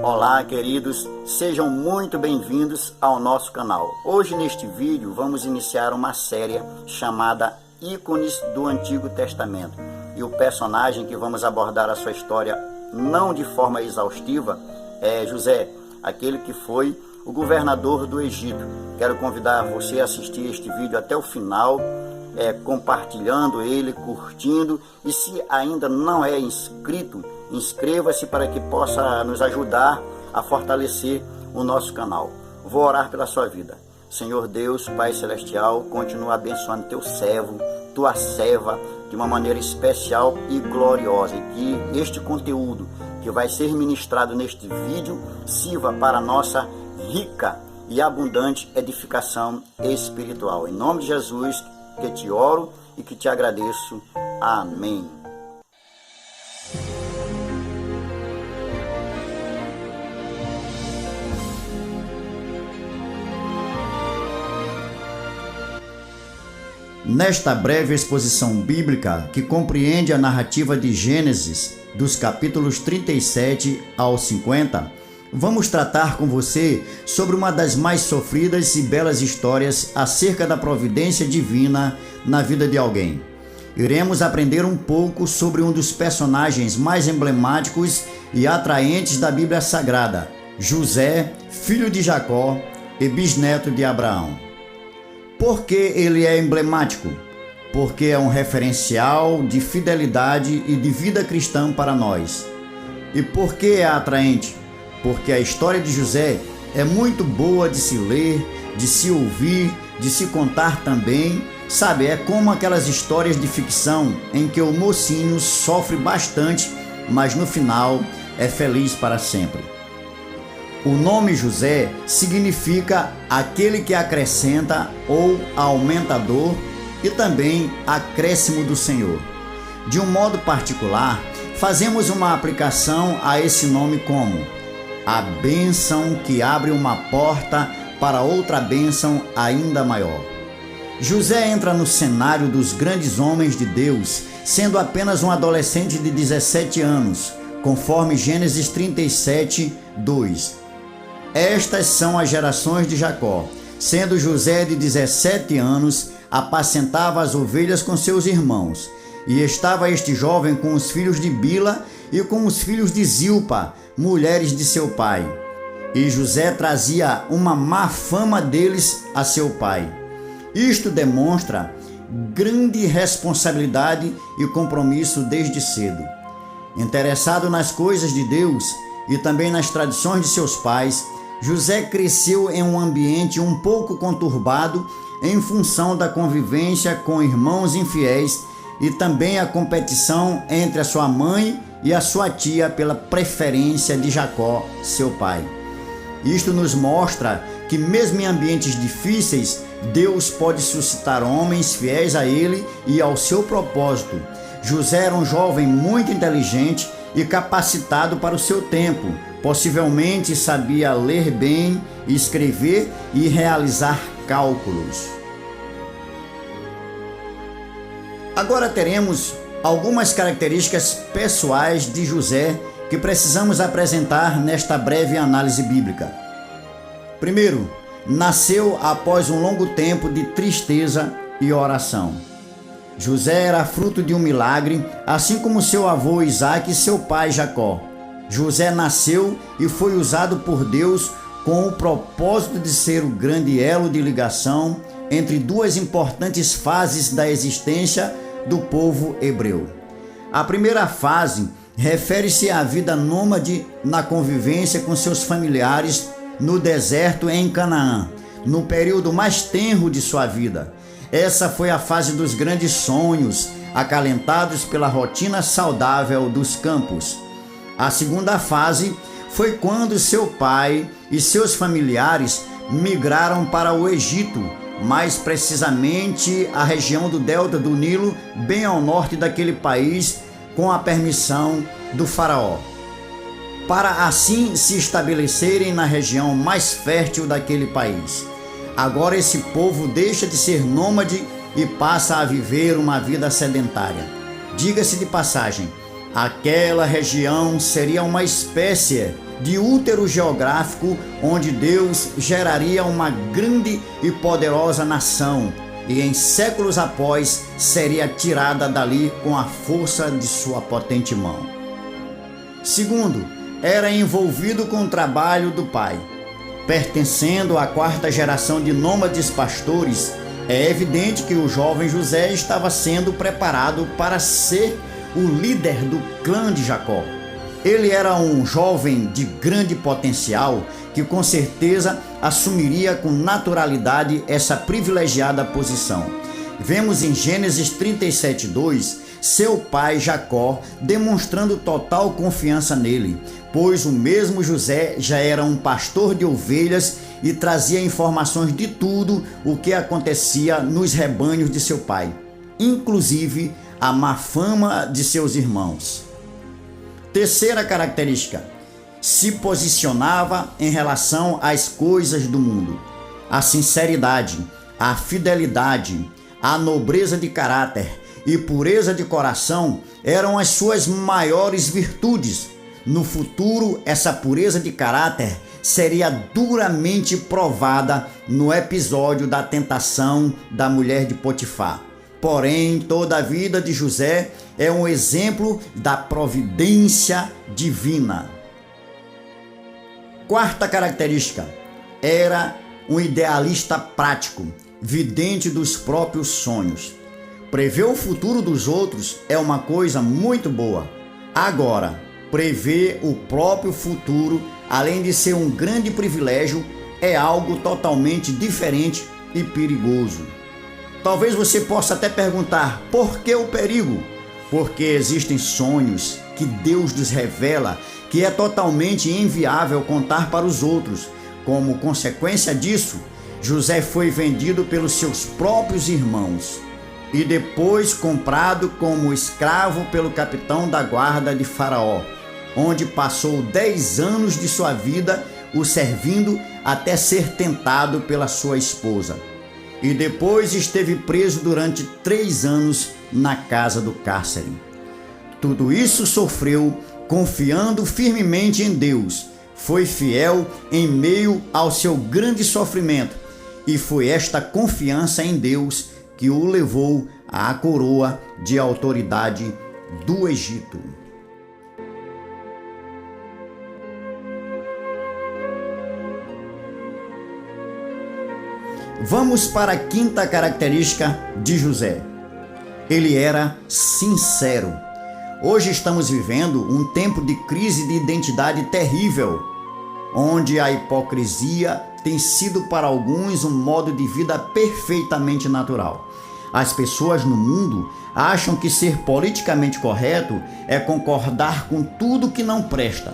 Olá, queridos, sejam muito bem-vindos ao nosso canal. Hoje neste vídeo vamos iniciar uma série chamada Ícones do Antigo Testamento. E o personagem que vamos abordar a sua história não de forma exaustiva é José, aquele que foi o governador do Egito. Quero convidar você a assistir este vídeo até o final, compartilhando ele, curtindo, e se ainda não é inscrito, inscreva-se para que possa nos ajudar a fortalecer o nosso canal. Vou orar pela sua vida. Senhor Deus, Pai Celestial, continua abençoando teu servo, tua serva, de uma maneira especial e gloriosa, e que este conteúdo que vai ser ministrado neste vídeo sirva para a nossa rica e abundante edificação espiritual. Em nome de Jesus que te oro e que te agradeço. Amém. Nesta breve exposição bíblica, que compreende a narrativa de Gênesis, dos capítulos 37 ao 50, vamos tratar com você sobre uma das mais sofridas e belas histórias acerca da providência divina na vida de alguém. Iremos aprender um pouco sobre um dos personagens mais emblemáticos e atraentes da Bíblia Sagrada, José, filho de Jacó e bisneto de Abraão. Por que ele é emblemático? Porque é um referencial de fidelidade e de vida cristã para nós. E por que é atraente? Porque a história de José é muito boa de se ler, de se ouvir, de se contar também. Sabe, é como aquelas histórias de ficção em que o mocinho sofre bastante, mas no final é feliz para sempre. O nome José significa aquele que acrescenta ou aumentador e também acréscimo do Senhor. De um modo particular, fazemos uma aplicação a esse nome como a bênção que abre uma porta para outra bênção ainda maior. José entra no cenário dos grandes homens de Deus, sendo apenas um adolescente de 17 anos, conforme Gênesis 37, 2. Estas são as gerações de Jacó. Sendo José de 17 anos, apacentava as ovelhas com seus irmãos. E estava este jovem com os filhos de Bila e com os filhos de Zilpa, mulheres de seu pai. E José trazia uma má fama deles a seu pai. Isto demonstra grande responsabilidade e compromisso desde cedo. Interessado nas coisas de Deus e também nas tradições de seus pais, José cresceu em um ambiente um pouco conturbado em função da convivência com irmãos infiéis e também a competição entre a sua mãe e a sua tia pela preferência de Jacó, seu pai. Isto nos mostra que mesmo em ambientes difíceis, Deus pode suscitar homens fiéis a Ele e ao seu propósito. José era um jovem muito inteligente e capacitado para o seu tempo. Possivelmente sabia ler bem, escrever e realizar cálculos. Agora teremos algumas características pessoais de José que precisamos apresentar nesta breve análise bíblica. Primeiro, nasceu após um longo tempo de tristeza e oração. José era fruto de um milagre, assim como seu avô Isaque e seu pai Jacó. José nasceu e foi usado por Deus com o propósito de ser o grande elo de ligação entre duas importantes fases da existência do povo hebreu. A primeira fase refere-se à vida nômade na convivência com seus familiares no deserto em Canaã, no período mais tenro de sua vida. Essa foi a fase dos grandes sonhos, acalentados pela rotina saudável dos campos. A segunda fase foi quando seu pai e seus familiares migraram para o Egito, mais precisamente a região do delta do Nilo, bem ao norte daquele país, com a permissão do faraó, para assim se estabelecerem na região mais fértil daquele país. Agora esse povo deixa de ser nômade e passa a viver uma vida sedentária. Diga-se de passagem, aquela região seria uma espécie de útero geográfico onde Deus geraria uma grande e poderosa nação e em séculos após seria tirada dali com a força de sua potente mão. Segundo, era envolvido com o trabalho do pai. Pertencendo à quarta geração de nômades pastores, é evidente que o jovem José estava sendo preparado para ser o líder do clã de Jacó. Ele era um jovem de grande potencial que com certeza assumiria com naturalidade essa privilegiada posição. Vemos em Gênesis 37:2 seu pai Jacó demonstrando total confiança nele, pois o mesmo José já era um pastor de ovelhas e trazia informações de tudo o que acontecia nos rebanhos de seu pai, inclusive a má fama de seus irmãos. Terceira característica: se posicionava em relação às coisas do mundo. A sinceridade, a fidelidade, a nobreza de caráter e pureza de coração eram as suas maiores virtudes. No futuro, essa pureza de caráter seria duramente provada no episódio da tentação da mulher de Potifar. Porém, toda a vida de José é um exemplo da providência divina. Quarta característica: era um idealista prático, vidente dos próprios sonhos. Prever o futuro dos outros é uma coisa muito boa. Agora, prever o próprio futuro, além de ser um grande privilégio, é algo totalmente diferente e perigoso. Talvez você possa até perguntar: por que o perigo? Porque existem sonhos que Deus nos revela que é totalmente inviável contar para os outros. Como consequência disso, José foi vendido pelos seus próprios irmãos e depois comprado como escravo pelo capitão da guarda de Faraó, onde passou 10 anos de sua vida o servindo até ser tentado pela sua esposa. E depois esteve preso durante 3 anos na casa do cárcere. Tudo isso sofreu confiando firmemente em Deus. Foi fiel em meio ao seu grande sofrimento, e foi esta confiança em Deus que o levou à coroa de autoridade do Egito. Vamos para a quinta característica de José. Ele era sincero. Hoje estamos vivendo um tempo de crise de identidade terrível, onde a hipocrisia tem sido para alguns um modo de vida perfeitamente natural. As pessoas no mundo acham que ser politicamente correto é concordar com tudo que não presta,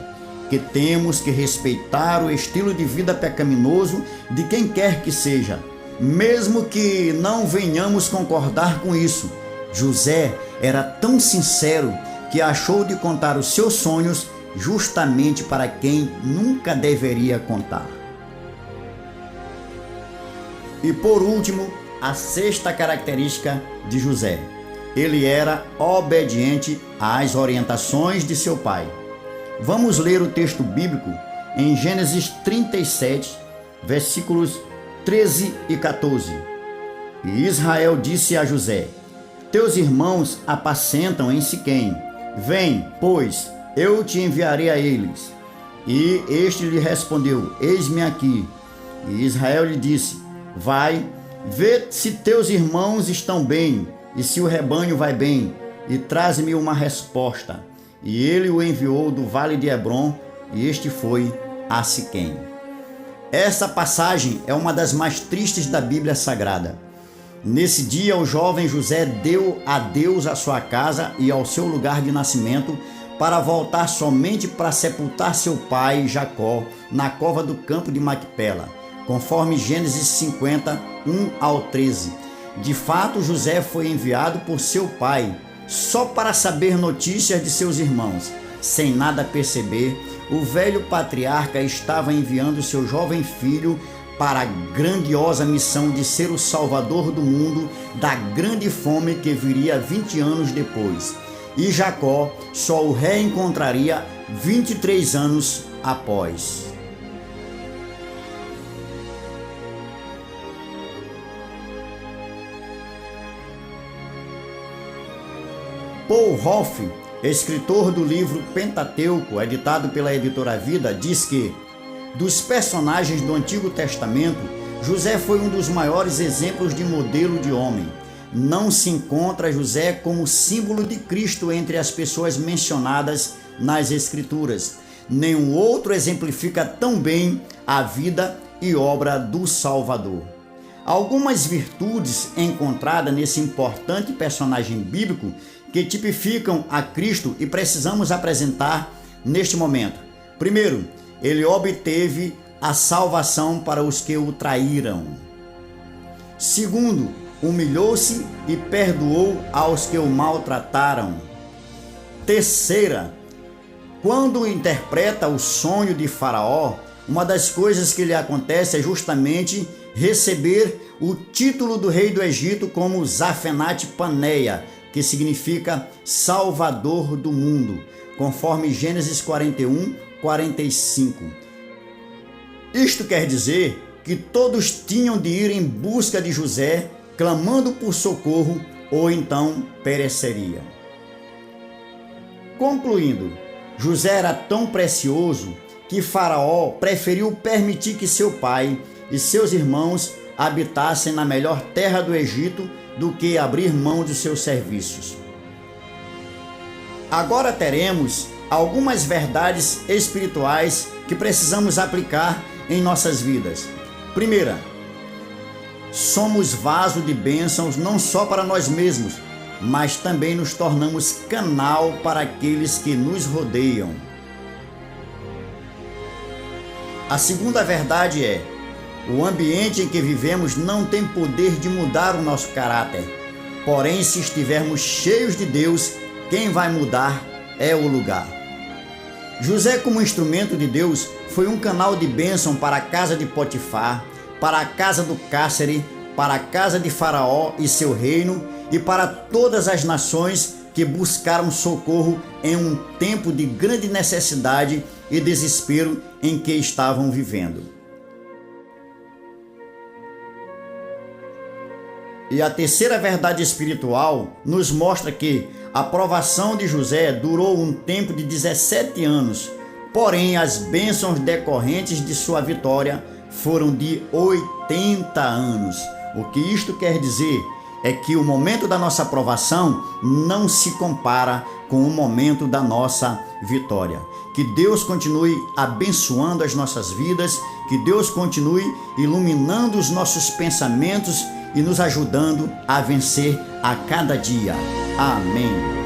que temos que respeitar o estilo de vida pecaminoso de quem quer que seja, mesmo que não venhamos concordar com isso. José era tão sincero que achou de contar os seus sonhos justamente para quem nunca deveria contar. E por último, a sexta característica de José: ele era obediente às orientações de seu pai. Vamos ler o texto bíblico em Gênesis 37, versículos 13 e 14. E Israel disse a José: teus irmãos apacentam em Siquém. Vem, pois, eu te enviarei a eles. E este lhe respondeu: eis-me aqui. E Israel lhe disse: vai, vê se teus irmãos estão bem, e se o rebanho vai bem, e traze-me uma resposta. E ele o enviou do vale de Hebrom, e este foi a Siquém. Essa passagem é uma das mais tristes da Bíblia Sagrada. Nesse dia, o jovem José deu a Deus a sua casa e ao seu lugar de nascimento para voltar somente para sepultar seu pai Jacó na cova do campo de Macpela, conforme Gênesis 50, 1 ao 13. De fato, José foi enviado por seu pai só para saber notícias de seus irmãos. Sem nada perceber, o velho patriarca estava enviando seu jovem filho para a grandiosa missão de ser o salvador do mundo da grande fome que viria 20 anos depois. E Jacó só o reencontraria 23 anos após. Paul Hoff, escritor do livro Pentateuco, editado pela editora Vida, diz que, dos personagens do Antigo Testamento, José foi um dos maiores exemplos de modelo de homem. Não se encontra José como símbolo de Cristo entre as pessoas mencionadas nas Escrituras. Nenhum outro exemplifica tão bem a vida e obra do Salvador. Algumas virtudes encontradas nesse importante personagem bíblico que tipificam a Cristo e precisamos apresentar neste momento. Primeiro, ele obteve a salvação para os que o traíram. Segundo, humilhou-se e perdoou aos que o maltrataram. Terceira, quando interpreta o sonho de Faraó, uma das coisas que lhe acontece é justamente receber o título do rei do Egito como Zafenat-Paneia, que significa Salvador do mundo, conforme Gênesis 41, 45. Isto quer dizer que todos tinham de ir em busca de José, clamando por socorro, ou então pereceria. Concluindo, José era tão precioso que Faraó preferiu permitir que seu pai e seus irmãos habitassem na melhor terra do Egito do que abrir mão de seus serviços. Agora teremos algumas verdades espirituais que precisamos aplicar em nossas vidas. Primeira, somos vaso de bênçãos não só para nós mesmos, mas também nos tornamos canal para aqueles que nos rodeiam. A segunda verdade é: o ambiente em que vivemos não tem poder de mudar o nosso caráter. Porém, se estivermos cheios de Deus, quem vai mudar é o lugar. José, como instrumento de Deus, foi um canal de bênção para a casa de Potifar, para a casa do cárcere, para a casa de Faraó e seu reino, e para todas as nações que buscaram socorro em um tempo de grande necessidade e desespero em que estavam vivendo. E a terceira verdade espiritual nos mostra que a provação de José durou um tempo de 17 anos, porém as bênçãos decorrentes de sua vitória foram de 80 anos. O que isto quer dizer é que o momento da nossa provação não se compara com o momento da nossa vitória. Que Deus continue abençoando as nossas vidas, que Deus continue iluminando os nossos pensamentos e nos ajudando a vencer a cada dia. Amém.